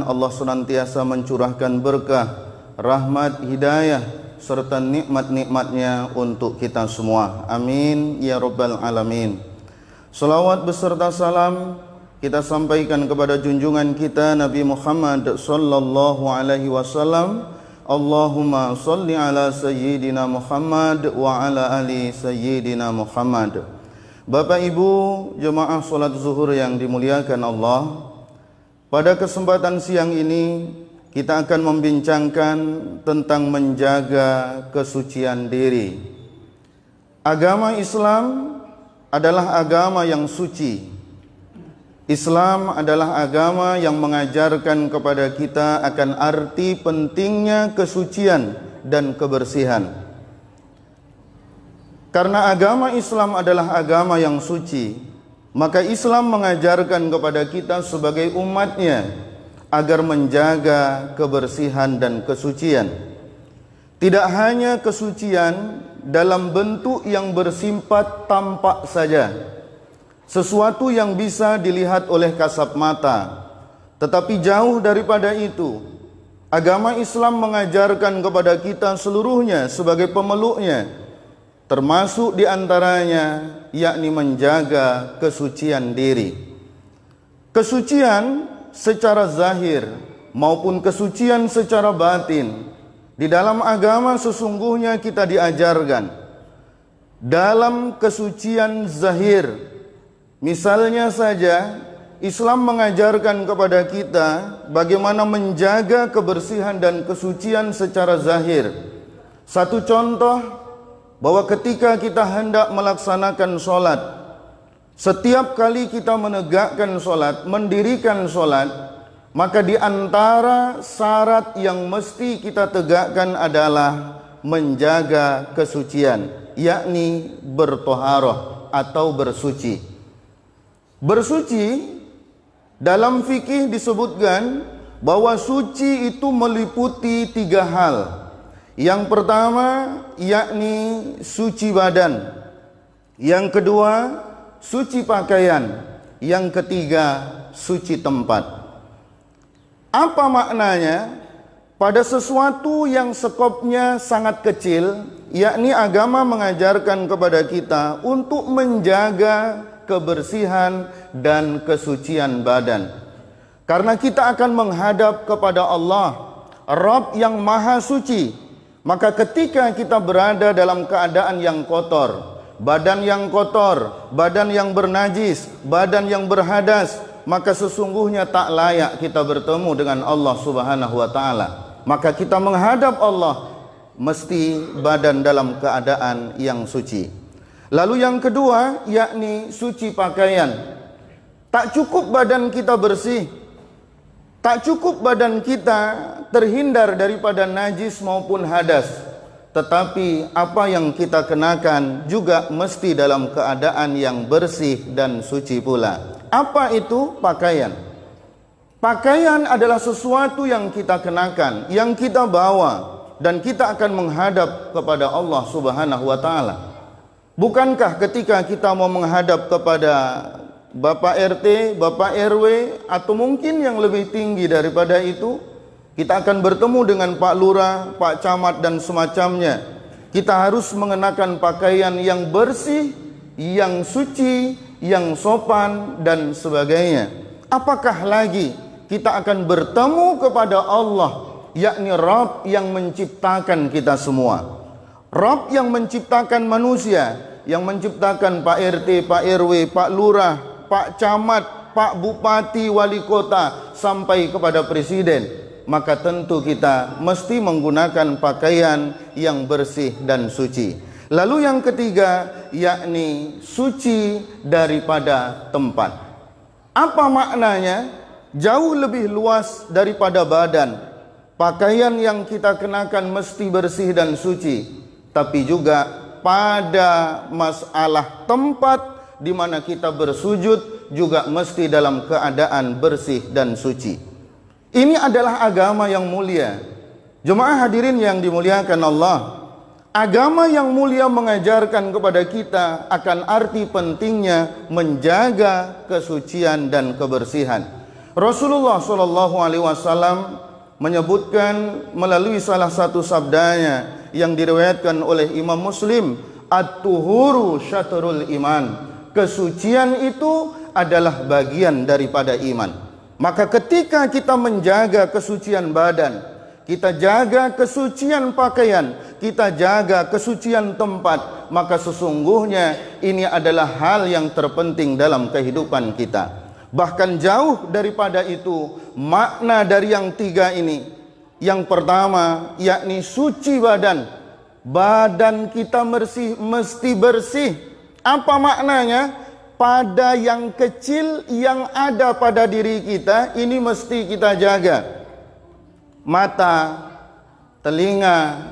Allah senantiasa mencurahkan berkah, rahmat, hidayah serta nikmat-nikmatnya untuk kita semua. Amin ya rabbal alamin. Salawat beserta salam kita sampaikan kepada junjungan kita Nabi Muhammad sallallahu alaihi wasallam. Allahumma salli ala sayyidina Muhammad wa ala ali sayyidina Muhammad. Bapak Ibu jemaah salat zuhur yang dimuliakan Allah, pada kesempatan siang ini kita akan membincangkan tentang menjaga kesucian diri. Agama Islam adalah agama yang suci. Islam adalah agama yang mengajarkan kepada kita akan arti pentingnya kesucian dan kebersihan. Karena agama Islam adalah agama yang suci, maka Islam mengajarkan kepada kita sebagai umatnya agar menjaga kebersihan dan kesucian. Tidak hanya kesucian dalam bentuk yang bersifat tampak saja, sesuatu yang bisa dilihat oleh kasat mata, tetapi jauh daripada itu. Agama Islam mengajarkan kepada kita seluruhnya sebagai pemeluknya, termasuk diantaranya yakni menjaga kesucian diri. Kesucian secara zahir maupun kesucian secara batin, di dalam agama sesungguhnya kita diajarkan. Dalam kesucian zahir, misalnya saja Islam mengajarkan kepada kita bagaimana menjaga kebersihan dan kesucian secara zahir. Satu contoh, bahwa ketika kita hendak melaksanakan sholat, setiap kali kita menegakkan sholat, mendirikan sholat, maka di antara syarat yang mesti kita tegakkan adalah menjaga kesucian, yakni bertoharoh atau bersuci. Bersuci dalam fikih disebutkan bahwa suci itu meliputi 3 hal. Yang pertama yakni suci badan, yang kedua suci pakaian, yang ketiga suci tempat. Apa maknanya? Pada sesuatu yang skopnya sangat kecil, yakni agama mengajarkan kepada kita untuk menjaga kebersihan dan kesucian badan. Karena kita akan menghadap kepada Allah, Rabb yang maha suci. Maka ketika kita berada dalam keadaan yang kotor, badan yang kotor, badan yang bernajis, badan yang berhadas, maka sesungguhnya tak layak kita bertemu dengan Allah Subhanahu wa taala. Maka kita menghadap Allah mesti badan dalam keadaan yang suci. Lalu yang kedua yakni suci pakaian. Tak cukup badan kita bersih, tak cukup badan kita terhindar daripada najis maupun hadas, tetapi apa yang kita kenakan juga mesti dalam keadaan yang bersih dan suci pula. Apa itu pakaian? Pakaian adalah sesuatu yang kita kenakan, yang kita bawa, dan kita akan menghadap kepada Allah Subhanahu wa taala. Bukankah ketika kita mau menghadap kepada Bapak RT, Bapak RW, atau mungkin yang lebih tinggi daripada itu, kita akan bertemu dengan Pak Lurah, Pak Camat dan semacamnya. Kita harus mengenakan pakaian yang bersih, yang suci, yang sopan dan sebagainya. Apakah lagi kita akan bertemu kepada Allah, yakni Rabb yang menciptakan kita semua, Rabb yang menciptakan manusia, yang menciptakan Pak RT, Pak RW, Pak Lurah, Pak Camat, Pak Bupati, Wali Kota, sampai kepada Presiden. maka tentu kita mesti menggunakan pakaian yang bersih dan suci. Lalu yang ketiga, yakni suci daripada tempat. Apa maknanya? Jauh lebih luas daripada badan. Pakaian yang kita kenakan mesti bersih dan suci, tapi juga pada masalah tempat di mana kita bersujud juga mesti dalam keadaan bersih dan suci. Ini adalah agama yang mulia. Jemaah hadirin yang dimuliakan Allah, agama yang mulia mengajarkan kepada kita akan arti pentingnya menjaga kesucian dan kebersihan. Rasulullah SAW menyebutkan melalui salah satu sabdanya yang diriwayatkan oleh Imam Muslim, at-tuhuru syatrul iman. Kesucian itu adalah bagian daripada iman. Maka ketika kita menjaga kesucian badan, kita jaga kesucian pakaian, kita jaga kesucian tempat, maka sesungguhnya ini adalah hal yang terpenting dalam kehidupan kita. Bahkan jauh daripada itu, makna dari yang tiga ini. Yang pertama, yakni suci badan. Badan kita mesti bersih. Apa maknanya? Pada yang kecil yang ada pada diri kita, ini mesti kita jaga. Mata, telinga,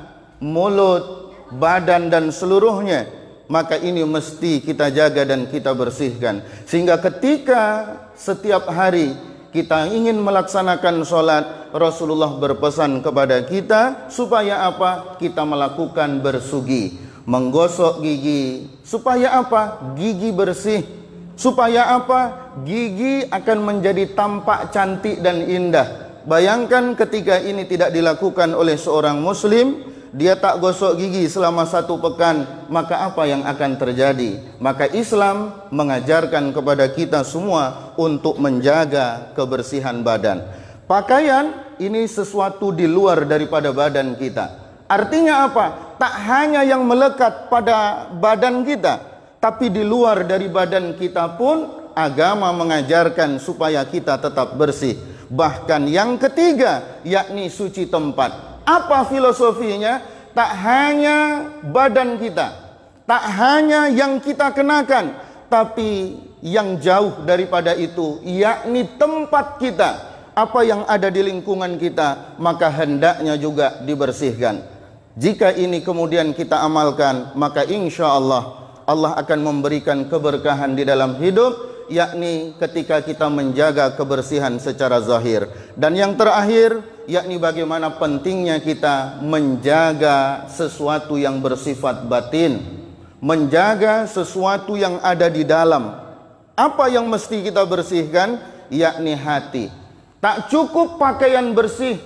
mulut, badan dan seluruhnya, maka ini mesti kita jaga dan kita bersihkan. Sehingga ketika setiap hari kita ingin melaksanakan sholat, Rasulullah berpesan kepada kita supaya apa? Kita melakukan bersugi, menggosok gigi. Supaya apa? Gigi bersih. Supaya apa? Gigi akan menjadi tampak cantik dan indah. Bayangkan ketika ini tidak dilakukan oleh seorang muslim, dia tak gosok gigi selama 1 pekan, maka apa yang akan terjadi? Maka Islam mengajarkan kepada kita semua untuk menjaga kebersihan badan. Pakaian ini sesuatu di luar daripada badan kita. Artinya apa? Tak hanya yang melekat pada badan kita, tapi di luar dari badan kita pun agama mengajarkan supaya kita tetap bersih. Bahkan yang ketiga, yakni suci tempat. Apa filosofinya? Tak hanya badan kita, tak hanya yang kita kenakan, tapi yang jauh daripada itu, yakni tempat kita. Apa yang ada di lingkungan kita, maka hendaknya juga dibersihkan. Jika ini kemudian kita amalkan, maka insya Allah Allah akan memberikan keberkahan di dalam hidup, yakni ketika kita menjaga kebersihan secara zahir. Dan yang terakhir, yakni bagaimana pentingnya kita menjaga sesuatu yang bersifat batin, menjaga sesuatu yang ada di dalam. Apa yang mesti kita bersihkan? Yakni hati. Tak cukup pakaian bersih,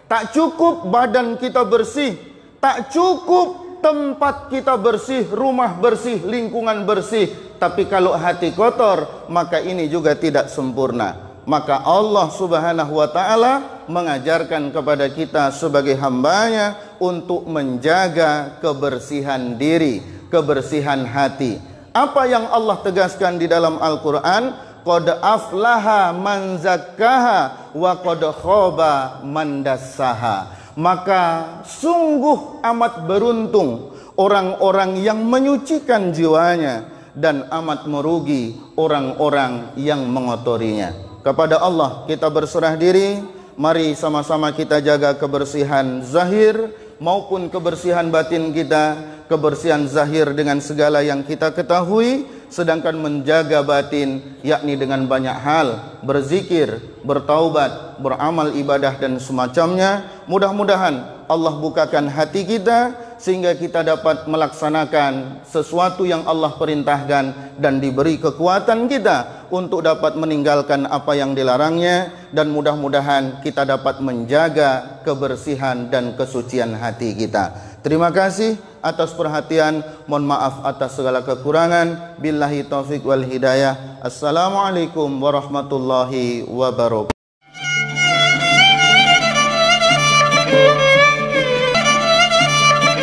tak cukup badan kita bersih, tak cukup tempat kita bersih, rumah bersih, lingkungan bersih, tapi kalau hati kotor, maka ini juga tidak sempurna. Maka Allah Subhanahu wa ta'ala mengajarkan kepada kita sebagai hambanya untuk menjaga kebersihan diri, kebersihan hati. Apa yang Allah tegaskan di dalam Al-Quran? Qad aflaha man zakkaha wa qad khaba man dassaha. Maka sungguh amat beruntung orang-orang yang menyucikan jiwanya, dan amat merugi orang-orang yang mengotorinya. Kepada Allah kita berserah diri. Mari sama-sama kita jaga kebersihan zahir maupun kebersihan batin kita. Kebersihan zahir dengan segala yang kita ketahui, sedangkan menjaga batin yakni dengan banyak hal, berzikir, bertaubat, beramal ibadah dan semacamnya. Mudah-mudahan Allah bukakan hati kita sehingga kita dapat melaksanakan sesuatu yang Allah perintahkan dan diberi kekuatan kita untuk dapat meninggalkan apa yang dilarangnya, dan mudah-mudahan kita dapat menjaga kebersihan dan kesucian hati kita. Terima kasih atas perhatian. Mohon maaf atas segala kekurangan. Billahi taufik wal hidayah. Assalamualaikum warahmatullahi wabarakatuh.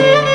Thank you.